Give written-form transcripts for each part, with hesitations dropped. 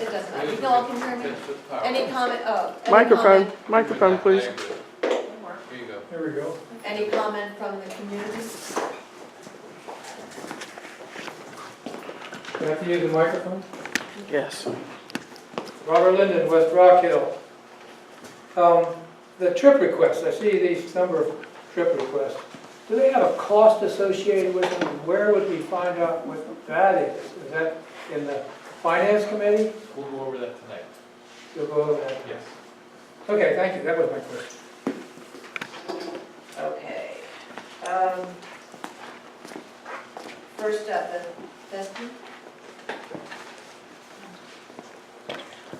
it doesn't matter. You all can hear me? Any comment, Microphone, please. Here you go. There we go. Any comment from the community? You have to use the microphone. Yes. Robert Linden, West Rock Hill. The trip requests, I see these number of trip requests. Do they have a cost associated with them? Where would we find out what that is? Is that in the finance committee? We'll go over that tonight. You'll go over that? Yes. Okay, thank you. That was my question. Okay. First up, Destiny.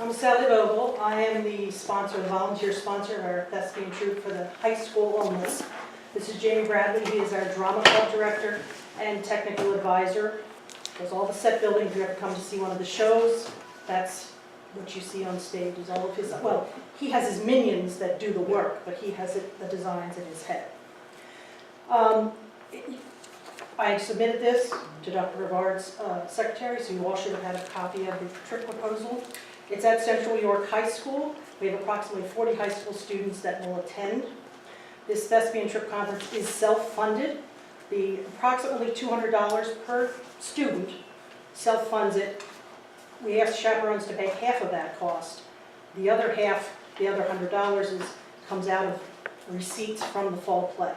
I'm Sally Vogel. I am the sponsor, the volunteer sponsor of our thespian troupe for the high school only. This is Jamie Bradley. He is our drama club director and technical advisor. Does all the set building. If you ever come to see one of the shows, that's what you see on stage is all of his, well, he has his minions that do the work, but he has the designs in his head. I submitted this to Dr. Rivard's secretary, so you all should have had a copy of the trip proposal. It's at Central York High School. We have approximately 40 high school students that will attend. This thespian trip conference is self-funded. The approximately $200 per student self-funds it. We ask chaperones to pay half of that cost. The other half, the other $100 comes out of receipts from the fall play.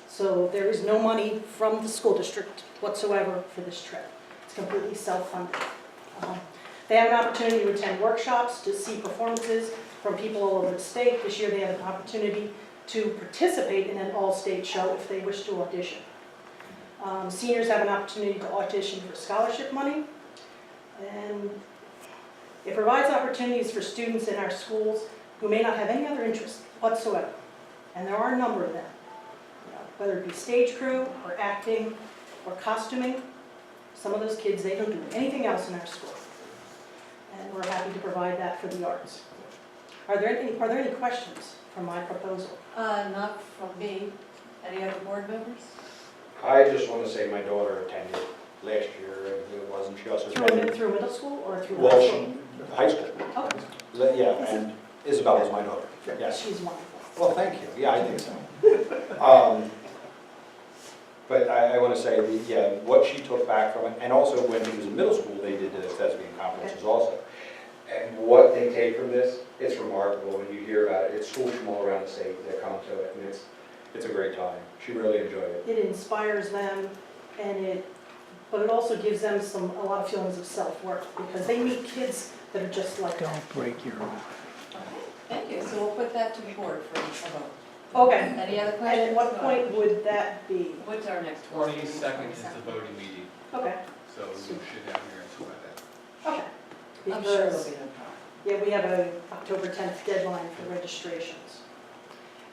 So there is no money from the school district whatsoever for this trip. It's completely self-funded. They have an opportunity to attend workshops, to see performances from people all over the state. This year they have an opportunity to participate in an all-state show if they wish to audition. Seniors have an opportunity to audition for scholarship money. And it provides opportunities for students in our schools who may not have any other interest whatsoever. And there are a number of them. Whether it be stage crew, or acting, or costuming. Some of those kids, they don't do anything else in our school. And we're happy to provide that for the arts. Are there any questions from my proposal? Not from me. Any other board members? I just want to say my daughter attended last year, and it wasn't, she also attended. Through middle school or through high Well, school? high school. Okay. Yeah, and Isabel is my daughter, yes. She's wonderful. Well, thank you, yeah, I think so. But I want to say, yeah, what she took back from it, and also when she was in middle school, they did the thespian conferences also. And what they take from this, it's remarkable when you hear about it. It's schools from all around the state that come to it, and it's a great time. She really enjoyed it. It inspires them, but it also gives them a lot of feelings of self-worth, because they meet kids that are just like them. Don't break your arm. Thank you. So we'll put that to the board for a vote. Okay. Any other And questions? at what point would that be? What's our next one? 22nd is the voting meeting, Okay. so you should have your answer by then. Okay. I'm sure there'll Because, be no problem. yeah, we have a October 10th deadline for registrations.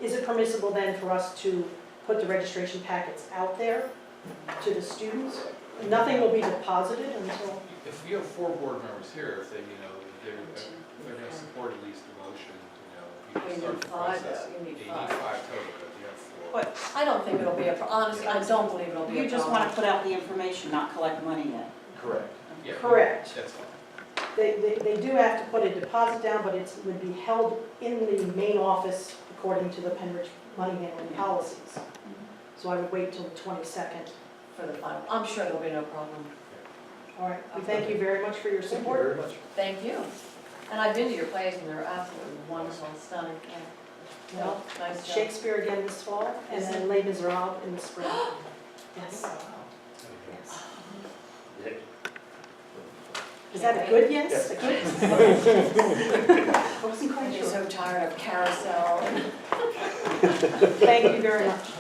Is it permissible then for us to put the registration packets out there to the students? Nothing will be deposited until, If you have 4 board members here, if they, they're going to support at least the motion, you You can start need the 5 process. though. You need You 5. need 5 total, but you have 4. But I don't think it'll be honestly, I don't believe it'll be a You just problem. want to put out the information, not collect money yet. Correct. Yeah, correct. That's fine. They do have to put a deposit down, but it would be held in the main office according to the Pennridge money handling policies. So I would wait till the 22nd. For the final. I'm sure there'll be no problem. All right, we thank you very much for your Thank you support. very much. Thank you. And I've been to your plays and they're absolutely wonderful, stunning. Yeah. Well, Nice job. Shakespeare again this fall, and then Les Miserables in the spring. Yes. Is that a good yes? A good? I wasn't quite I'm sure. so tired of carousel. Thank you very much.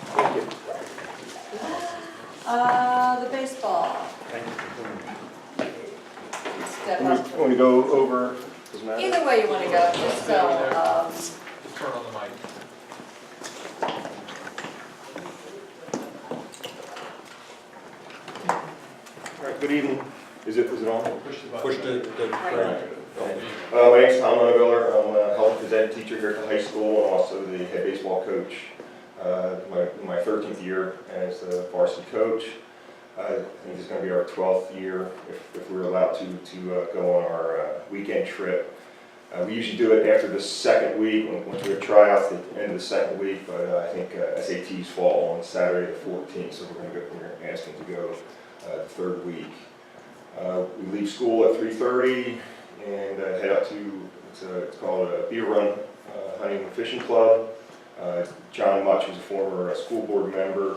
The baseball. Step up. Want to go over, doesn't matter. Either way you want to go, just so, Just turn on the mic. All right, good evening. Is it on? Push the Push button. My name's Tom Miller. I'm a health phys ed teacher here at the high school and also the head baseball coach. My 13th year as the varsity coach. I think it's going to be our 12th year if we're allowed to go on our weekend trip. We usually do it after the second week, once we have tryouts at the end of the second week, but I think SATs fall on Saturday the 14th, so we're asking to go the third week. We leave school at 3:30 and head out to, it's called a Beer Run Hunting and Fishing Club. John Much was a former school board member,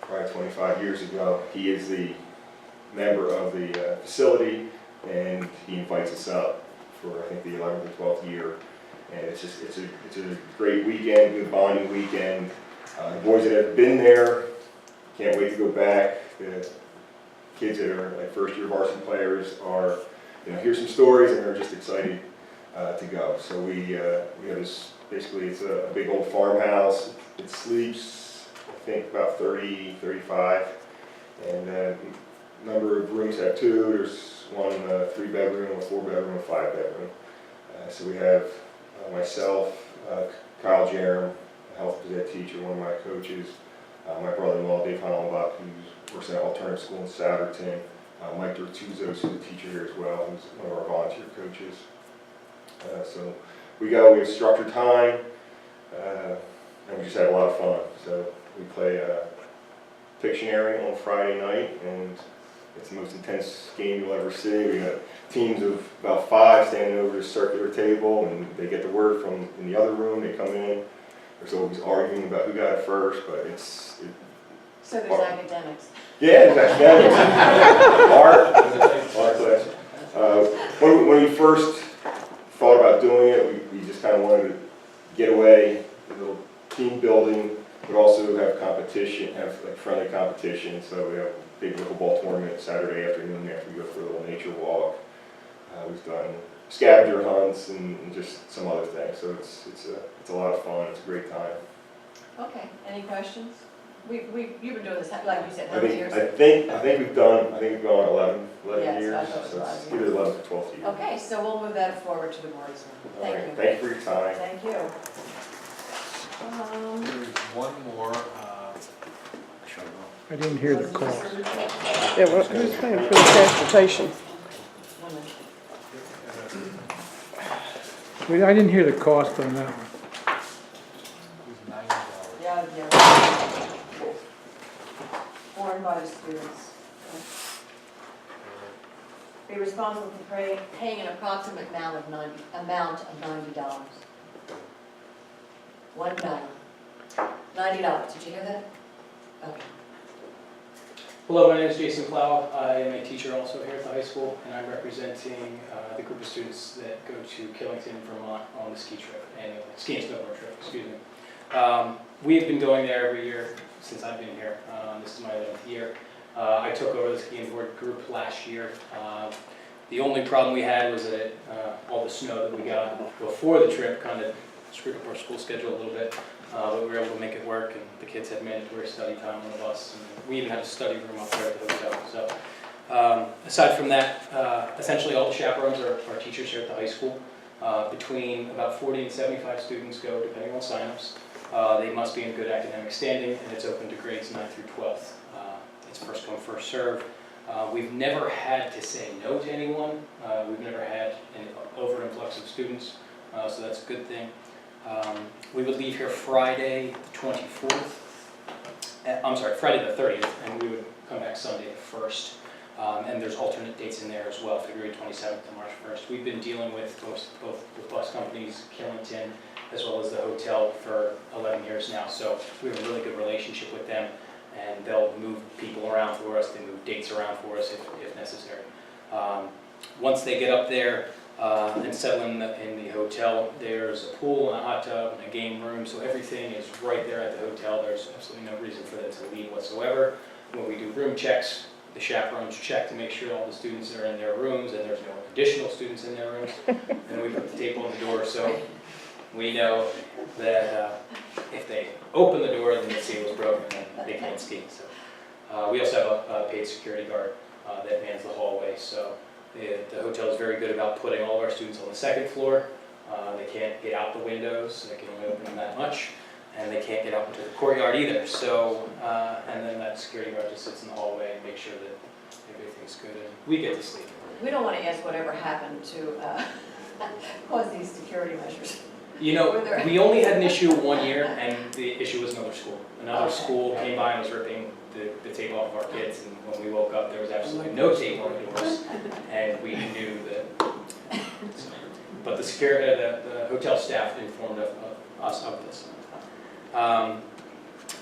probably 25 years ago. He is the member of the facility, and he invites us up for, I think, the 11th or 12th year. And it's a great weekend, good bonding weekend. The boys that have been there can't wait to go back. The kids that are like first year varsity players are, hear some stories, and they're just excited to go. So we have this, basically it's a big old farmhouse. It sleeps, I think, about 30, 35. And number of rooms have two. There's one 3-bedroom, a 4-bedroom, a 5-bedroom. So we have myself, Kyle Jerem, a health phys ed teacher, one of my coaches, my brother-in-law, Dave Hollenbach, who works at an alternative school in Souderton, Mike Dortuzos, who's a teacher here as well, who's one of our volunteer coaches. So we have structured time, and we just have a lot of fun. So we play Pictionary on Friday night, and it's the most intense game you'll ever see. We got teams of about 5 standing over the circular table, and they get the word from in the other room. They come in. There's always arguing about who got it first, but So there's academics. yeah, there's academics, art class. When we first thought about doing it, we just kind of wanted to get away, a little team building, but also have competition, have like friendly competition. So we have a big pickleball tournament Saturday afternoon after we go for a little nature walk. We've done scavenger hunts and just some other things. So it's a lot of fun. It's a great time. Okay, any questions? You've been doing this, like you said, how I many think years? I think we've gone 11 Yes, years. I thought it was So 11 it's years. either 11th or 12th year. Okay, so we'll move that forward to the board as well. All Thank right. you. Thank you for your time. Thank you. There's one more, I didn't hear the cost. Yeah, well, who's paying for the transportation? I didn't hear the cost on that one. it was $90. Yeah. Borne by the students. Be responsible for paying an approximate amount of $90. $1. $90. Did you hear that? Okay. Hello, my name is Jason Plow. I am a teacher also here at the high school, and I'm representing the group of students that go to Killington, Vermont on the ski trip, annually, ski and snowboard trip, excuse me. We have been going there every year since I've been here. This is my 11th year. I took over the ski and board group last year. The only problem we had was that all the snow that we got before the trip kind of screwed up our school schedule a little bit. But we were able to make it work, and the kids had mandatory study time on the bus, and we even had a study room up there at the hotel. So aside from that, essentially all the chaperones are teachers here at the high school. Between about 40 and 75 students go, depending on signups. They must be in good academic standing, and it's open to grades 9th through 12th. It's first come, first serve. We've never had to say no to anyone. We've never had an over-influx of students, so that's a good thing. We would leave here Friday the 24th, Friday the 30th, and we would come back Sunday the 1st. And there's alternate dates in there as well, February 27th to March 1st. We've been dealing with both the bus companies, Killington, as well as the hotel for 11 years now. So we have a really good relationship with them, and they'll move people around for us, they move dates around for us if necessary. Once they get up there, and settle in the hotel, there's a pool and a hot tub and a game room, so everything is right there at the hotel. There's absolutely no reason for them to leave whatsoever. When we do room checks, the chaperones check to make sure all the students are in their rooms and there's no additional students in their rooms. And we put the tape on the door so we know that if they open the door, then the seal is broken and they can't ski. So we also have a paid security guard that mans the hallway. So the hotel is very good about putting all of our students on the second floor. They can't get out the windows, they can only open them that much. and they can't get out into the courtyard either. So, and then that security guard just sits in the hallway and makes sure that everything's good, and we get to sleep. We don't want to ask whatever happened to cause these security measures. You know, we only had an issue 1 year, and the issue was another school. Another Okay. school came by and was ripping the tape off of our kids, and when we woke up, there was absolutely no tape on the doors, and we knew that. But the hotel staff informed us of this.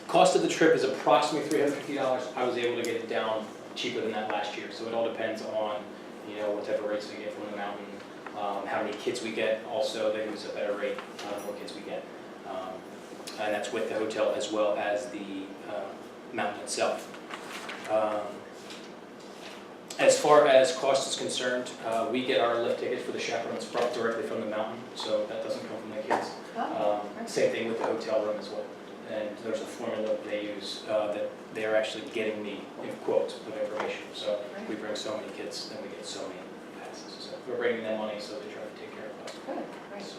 Cost of the trip is approximately $350. I was able to get it down cheaper than that last year, so it all depends on, you know, what type of rates we get from the mountain, how many kids we get. Also, they give us a better rate, the more kids we get, and that's with the hotel as well as the mountain itself. As far as cost is concerned, we get our lift tickets for the chaperones brought directly from the mountain, so that doesn't come from the kids. Same thing with the hotel room as well. And there's a formula that they use that they're actually getting me in quotes of information. So we bring so many kids and we get so many passes. So we're bringing them money, so they try to take care of us. Good, great. So,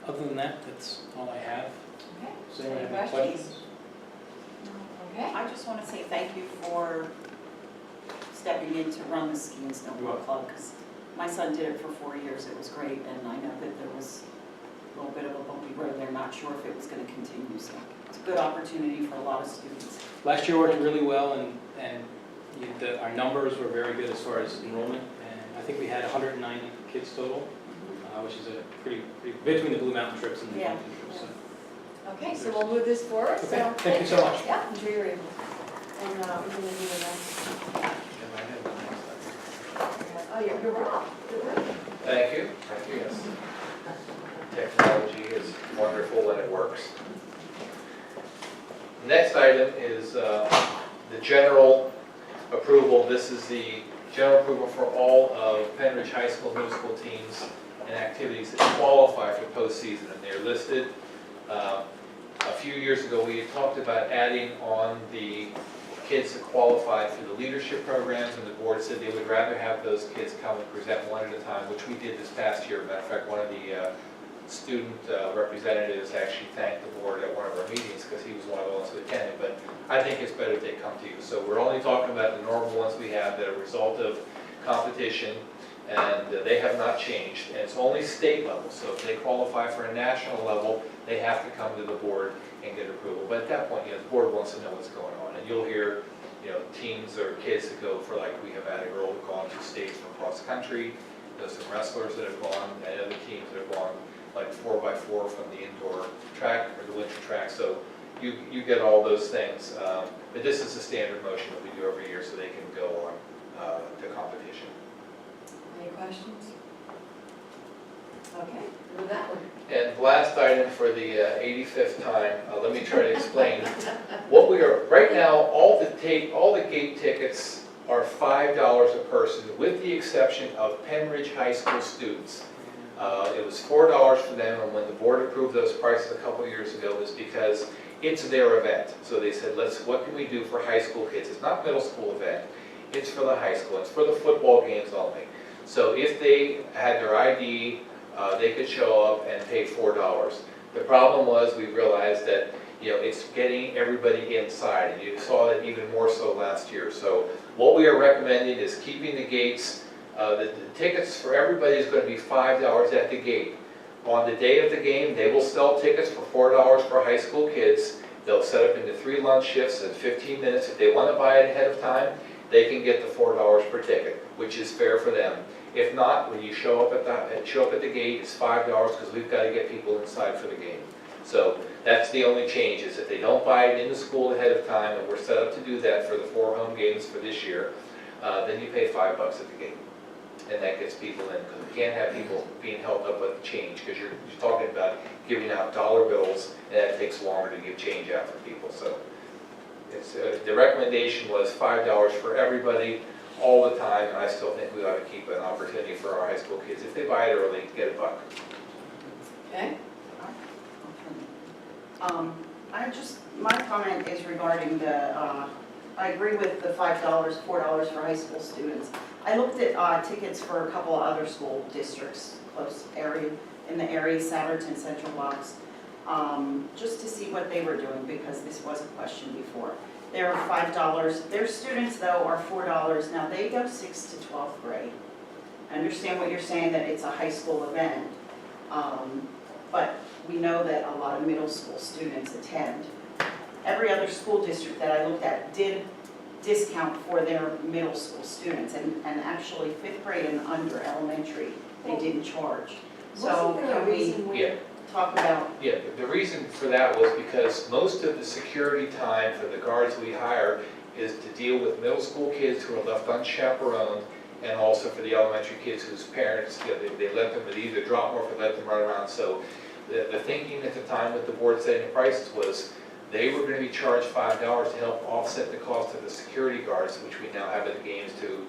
other than that, that's all I have. Okay. Does anyone have Any any questions? Okay. I just want to say thank you for stepping in to run the ski and snowboard club, because my son did it for 4 years. It was great, and I know that there was a little bit of a bumpy road there, not sure if it was going to continue, so it's a good opportunity for a lot of students. Last year worked really well, and our numbers were very good as far as enrollment, and I think we had 190 kids total, which is a pretty between the Blue Mountain trips and the Yeah. mountain trips. So. Okay, so we'll move this forward. Okay, So thank you so much. Yeah, enjoy your evening. And we're going to do the next. Oh, you're Rob. Thank you. Thank you, yes. Technology is wonderful when it works. Next item is the general approval. This is the general approval for all of Pennridge High School middle school teams and activities that qualify for postseason, and they're listed. A few years ago, we had talked about adding on the kids that qualified for the leadership programs, and the board said they would rather have those kids come and present one at a time, which we did this past year. Matter of fact, one of the student representatives actually thanked the board at one of our meetings because he was one of the ones who attended, but I think it's better if they come to you. So we're only talking about the normal ones we have that are a result of competition, and they have not changed, and it's only state level. So if they qualify for a national level, they have to come to the board and get approval. But at that point, the board wants to know what's going on, and you'll hear, teams or kids that go for, like, we have had a girl who's gone to states from across the country. There's some wrestlers that have gone, and other teams that have gone, like 4x4 from the indoor track or the winter track. So you get all those things. But this is a standard motion that we do every year, so they can go on to competition. Any questions? Okay, with that one. And last item for the 85th time, let me try to explain. What we are, right now, all the gate tickets are $5 a person, with the exception of Pennridge High School students. It was $4 for them, and when the board approved those prices a couple years ago, it was because it's their event. So they said, what can we do for high school kids? It's not middle school event, it's for the high school, it's for the football games only. So if they had their ID, they could show up and pay $4. The problem was, we realized that it's getting everybody inside, and you saw that even more so last year. So what we are recommending is keeping the gates. The tickets for everybody is going to be $5 at the gate. On the day of the game, they will sell tickets for $4 for high school kids. They'll set up into 3 lunch shifts in 15 minutes. If they want to buy it ahead of time, they can get the $4 per ticket, which is fair for them. If not, when you show up at the gate, it's $5 because we've got to get people inside for the game. So that's the only change, is if they don't buy it in the school ahead of time, and we're set up to do that for the 4 home games for this year, then you pay $5 at the gate. And that gets people in, because we can't have people being held up with change, because you're talking about giving out dollar bills, and that takes longer to give change out for people. So it's, the recommendation was $5 for everybody, all the time, and I still think we ought to keep an opportunity for our high school kids. If they buy it early, get $1. Okay. My comment is regarding I agree with the $5, $4 for high school students. I looked at tickets for a couple of other school districts, close area, in the area, Saturton, Central Blocks. just to see what they were doing, because this was a question before. They're $5. Their students, though, are $4. Now, they go 6th to 12th grade. I understand what you're saying, that it's a high school event, but we know that a lot of middle school students attend. Every other school district that I looked at did discount for their middle school students, and actually 5th grade and under elementary, they didn't charge. So Wasn't there a can we reason Yeah. talk about, Yeah, the reason for that was because most of the security time for the guards we hire is to deal with middle school kids who are left unchaperoned, and also for the elementary kids whose parents, you know, they let them either drop them or let them run around. So the thinking at the time with the board setting the prices was they were going to be charged $5 to help offset the cost of the security guards, which we now have at the games to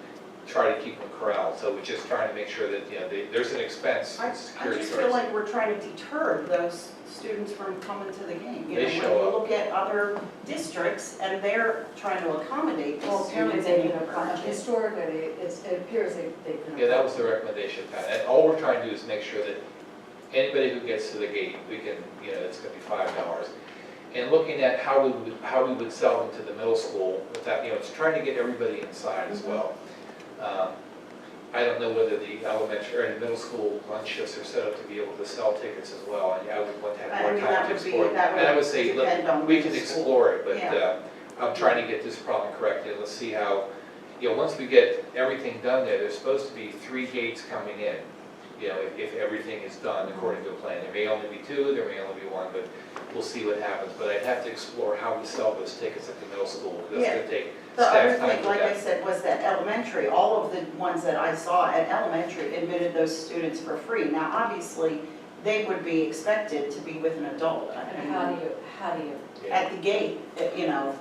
try to keep them corralled. So we're just trying to make sure that, you know, there's an expense I in security just guards. feel like we're trying to deter those students from coming to the game. You They know, show when you up. look at other districts, and they're trying to accommodate Well, these apparently students they've and been, encourage it. historically, it appears they've been. Yeah, that was the recommendation, Pat. And all we're trying to do is make sure that anybody who gets to the gate, we can, you know, it's going to be $5. And looking at how we would sell them to the middle school, without, you know, it's trying to get everybody inside as well. I don't know whether the elementary or the middle school lunch shifts are set up to be able to sell tickets as well. And I would want to have I more mean, time that to would be- explore it. that would And I would say, look, depend on we the can school. explore it, but Yeah. I'm trying to get this problem corrected. Let's see how, you know, once we get everything done there, there's supposed to be 3 gates coming in. You know, if everything is done according to a plan. There may only be 2, there may only be 1, but we'll see what happens. But I'd have to explore how we sell those tickets at the middle school. That's Yeah. going to take The other staff time thing, for like I that. said, was that elementary, all of the ones that I saw at elementary admitted those students for free. Now, obviously, they would be expected to be with an adult. And how do you, Yeah. At the gate, you know,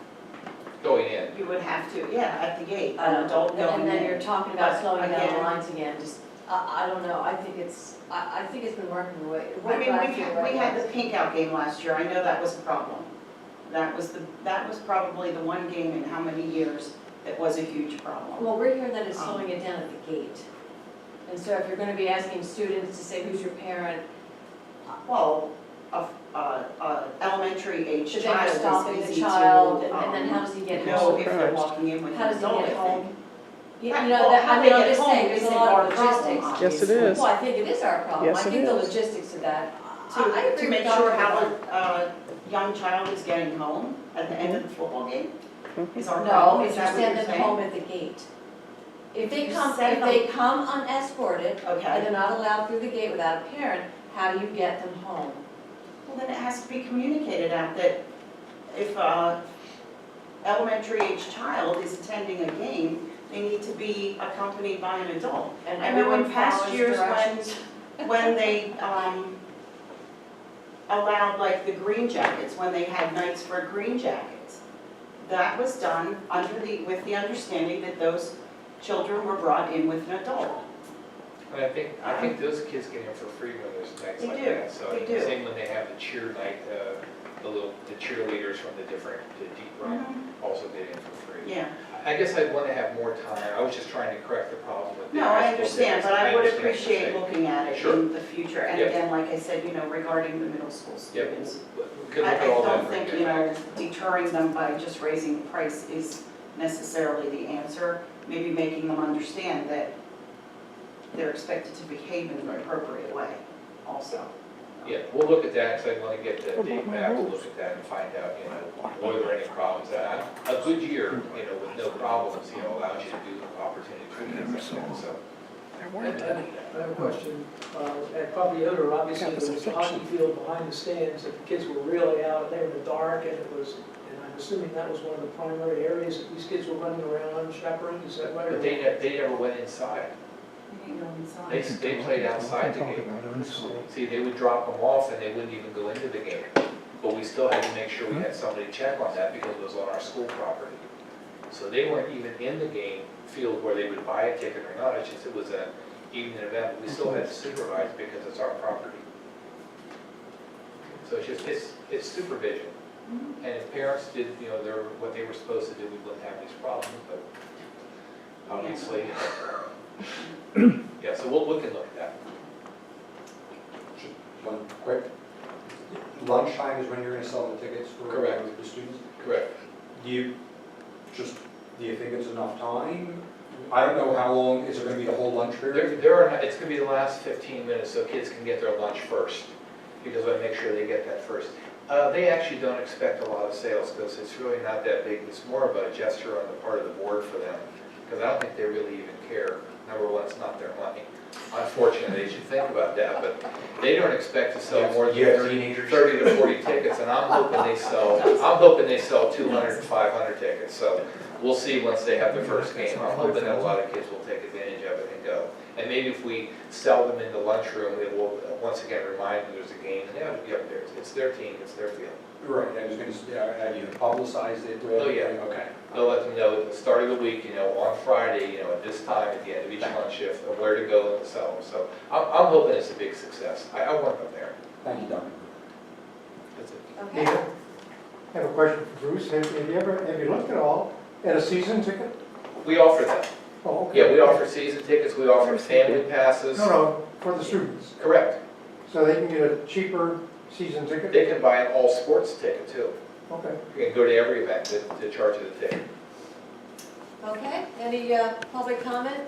Going in. you would have to, yeah, at the gate, an adult going and then you're in. talking about But slowing down the again- lines again, just, I don't know, I think it's been working the way. I mean, right back to we had the right pink out game last year, I know that was a problem. That was probably the one game in how many years that was a huge problem. Well, we're hearing that it's slowing it down at the gate. And so if you're gonna be asking students to say who's your parent, Well, elementary age should they be child stopping is the easy child, to, and then how does he get know home? if they're walking in with How an does he adult, I get think. home? You Well, know, that, how I they mean, I'm get just home saying, there's a isn't lot our of problem, logistics. Yes, it obviously. is. Well, I think it is our problem. Yes, I it think the is. logistics of that, I agree To with make Dr. sure how Barr. a young child is getting home at the end of the football game is our No, problem, if is you that what send you're them home saying? at the gate. If they You come, send if they come unescorted, and Okay, they're not allowed through the gate without a parent, how do you get them home? well then it has to be communicated out that if a elementary age child is attending a game, they need to be accompanied by an adult. And I know in everyone past follows years directions. when they allowed like the green jackets, when they had nights for green jackets, that was done with the understanding that those children were brought in with an adult. And I think those kids get in for free when there's nights They like do, that. So they do. same when they have the cheer night, the cheerleaders from the deep run also get in for free. Yeah, I guess I'd want to have more time. I was just trying to correct the problem with the no, high I school understand, kids. but I would understand what you're appreciate saying. looking at it Sure. in the future. And Yep. again, like I said, you know, regarding the middle school Yep. students. We could look I at all that don't when we think, get you know, back. deterring them by just raising the price is necessarily the answer. Maybe making them understand that they're expected to behave in an appropriate way also. Yeah, we'll look at that, because I want to get the What date about my back, we'll rules? look at that and find out, you know, were there any problems. A good year, you know, with no problems, you know, allows you to do opportunity treatments like that, so. There I weren't any. have a question. At Puppy Odor, obviously, That there was was a a hockey fiction. field behind the stands, and the kids were really out there in the dark, and I'm assuming that was one of the primary areas that these kids were running around unchaperoned, is that right? But they never went inside. They didn't go inside. They played outside the game. See, they would drop them off and they wouldn't even go into the game. But we still had to make sure we had somebody check on that because it was on our school property. So they weren't even in the game field where they would buy a ticket or not, it's just it was an evening event, but we still had to supervise because it's our property. So it's just, it's supervision. And if parents did, you know, what they were supposed to do, we wouldn't have these problems, but obviously. Yeah, so we can look at that. One quick, lunch time is when you're gonna sell the tickets for Correct. the students? Correct. Do you think it's enough time? I don't know how long, is it gonna be the whole lunch period? It's gonna be the last 15 minutes so kids can get their lunch first, because I make sure they get that first. They actually don't expect a lot of sales because it's really not that big. It's more of a gesture on the part of the board for them, because I don't think they really even care. Number one, it's not their money. Unfortunately, they should think about that, but they don't expect to sell more than You have 30 teenagers? to 40 tickets, and I'm hoping they sell 200 to 500 tickets. So we'll see once they have the first game. I'm hoping that a lot of kids will take advantage of it and go. And maybe if we sell them in the lunchroom, it will once again remind them there's a game, and they have to be up there. It's their team, it's their field. Right, I was gonna, have you publicized it? Oh, yeah. Okay. They'll let them know at the start of the week, on Friday, at this time, at the end of each lunch shift, of where to go and sell them. So I'm hoping it's a big success. I want them there. Thank you, Duncan. That's it. Okay. I have a question for Bruce. Have you looked at all at a season ticket? We offer that. Oh, okay. Yeah, we offer season tickets, we offer family passes. No, for the students. Correct. So they can get a cheaper season ticket? They can buy an all sports ticket too. Okay. You can go to every event to charge you the ticket. Okay, any public comment?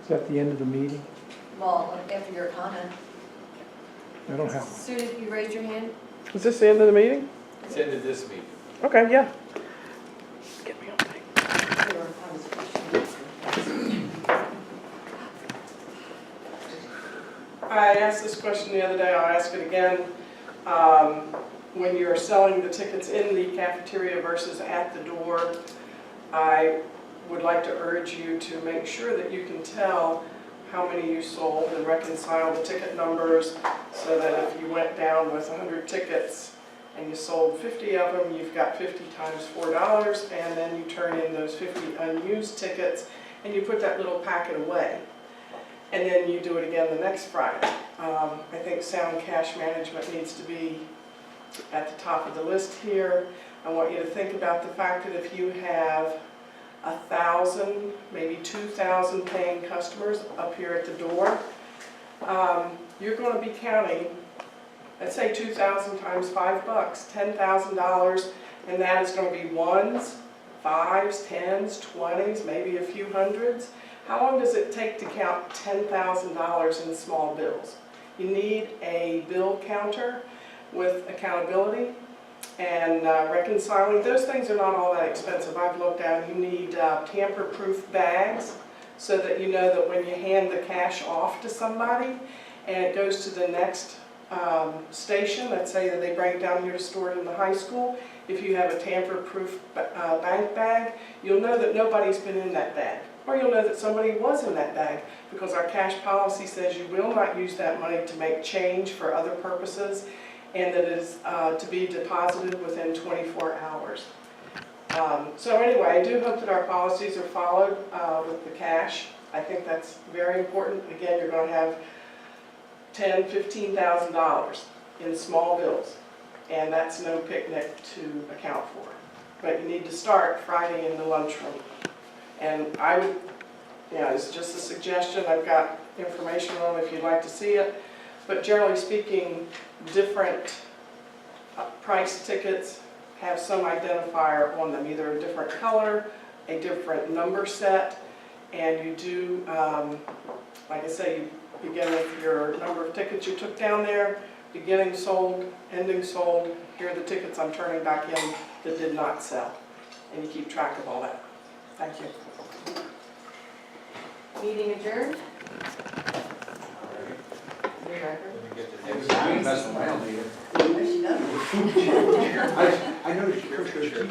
Is that the end of the meeting? Well, after your comment. I don't have Sue, you raised your hand? Is this the end of the meeting? It's the end of this meeting. Okay, yeah. Get me on thing. I asked this question the other day, I'll ask it again. When you're selling the tickets in the cafeteria versus at the door, I would like to urge you to make sure that you can tell how many you sold and reconcile the ticket numbers so that if you went down with 100 tickets and you sold 50 of them, you've got 50 times $4, and then you turn in those 50 unused tickets and you put that little packet away. And then you do it again the next Friday. I think sound cash management needs to be at the top of the list here. I want you to think about the fact that if you have 1,000, maybe 2,000 paying customers up here at the door, you're going to be counting, let's say 2,000 times $5, $10,000, and that is going to be ones, fives, tens, 20s, maybe a few hundreds. How long does it take to count $10,000 in small bills? You need a bill counter with accountability and reconciling. Those things are not all that expensive. I've looked at them. You need tamper-proof bags so that you know that when you hand the cash off to somebody and it goes to the next station, let's say that they bring it down here to store it in the high school, if you have a tamper-proof bank bag, you'll know that nobody's been in that bag. Or you'll know that somebody was in that bag, because our cash policy says you will not use that money to make change for other purposes, and that it is to be deposited within 24 hours. So anyway, I do hope that our policies are followed with the cash. I think that's very important. Again, you're going to have $10,000, $15,000 in small bills, and that's no picnic to account for. But you need to start Friday in the lunchroom. And I would, it's just a suggestion. I've got information on it if you'd like to see it. But generally speaking, different price tickets have some identifier on them, either a different color, a different number set, and you do, like I say, you begin with your number of tickets you took down there, beginning sold, ending sold, here are the tickets I'm turning back in that did not sell. And you keep track of all that. Thank you. Meeting adjourned? New record? Messing around here. There she does. I noticed your teacher